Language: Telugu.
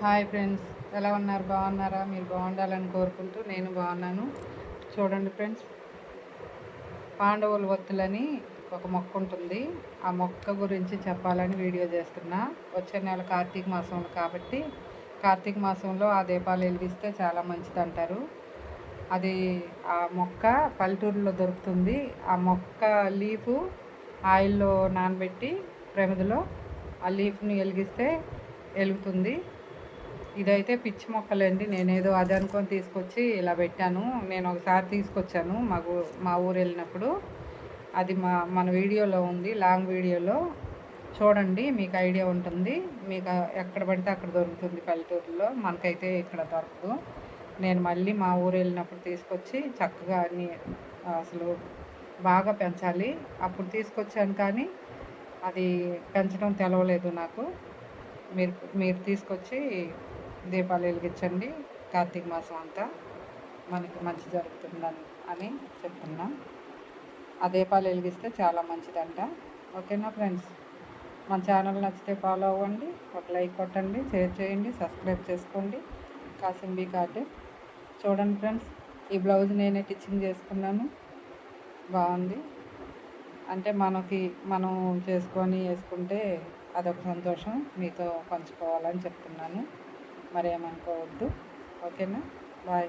హాయ్ ఫ్రెండ్స్, ఎలా ఉన్నారు? బాగున్నారా? మీరు బాగుండాలని కోరుకుంటూ నేను బాగున్నాను. చూడండి ఫ్రెండ్స్, పాండవుల ఒత్తులని ఒక మొక్క ఉంటుంది. ఆ మొక్క గురించి చెప్పాలని వీడియో చేస్తున్నా. వచ్చే నెల కార్తీక మాసం కాబట్టి కార్తీక మాసంలో ఆ దీపాలు వెలిగిస్తే చాలా మంచిది అంటారు. అది ఆ మొక్క పల్లెటూరులో దొరుకుతుంది. ఆ మొక్క లీఫు ఆయిల్లో నానబెట్టి ప్రమిదలో ఆ లీఫ్ని వెలిగిస్తే వెలుగుతుంది. ఇదైతే పిచ్చి మొక్కలండి. నేనేదో అది అనుకొని తీసుకొచ్చి ఇలా పెట్టాను. నేను ఒకసారి తీసుకొచ్చాను మా ఊరు వెళ్ళినప్పుడు. అది మన వీడియోలో ఉంది, లాంగ్ వీడియోలో చూడండి, మీకు ఐడియా ఉంటుంది. మీకు ఎక్కడ పడితే అక్కడ దొరుకుతుంది పల్లెటూరులో, మనకైతే ఇక్కడ దొరకదు. నేను మళ్ళీ మా ఊరు వెళ్ళినప్పుడు తీసుకొచ్చి చక్కగా అన్నీ అసలు బాగా పెంచాలి అప్పుడు తీసుకొచ్చాను, కానీ అది పెంచడం తెలవలేదు నాకు. మీరు మీరు తీసుకొచ్చి దీపాలు వెలిగించండి. కార్తీక మాసం అంతా మనకి మంచి జరుగుతుందని అని చెప్తున్నాం. ఆ దీపాలు వెలిగిస్తే చాలా మంచిదంట. ఓకేనా ఫ్రెండ్స్? మన ఛానల్ నచ్చితే ఫాలో అవ్వండి, ఒక లైక్ కొట్టండి, షేర్ చేయండి, సబ్స్క్రైబ్ చేసుకోండి. కాసింబీ కార్డు చూడండి ఫ్రెండ్స్, ఈ బ్లౌజ్ నేనే టిచ్చింగ్ చేసుకున్నాను. బాగుంది. అంటే మనం చేసుకొని వేసుకుంటే అదొక సంతోషం. మీతో పంచుకోవాలని చెప్తున్నాను, మరేమనుకోవద్దు. ఓకేనా? బాయ్.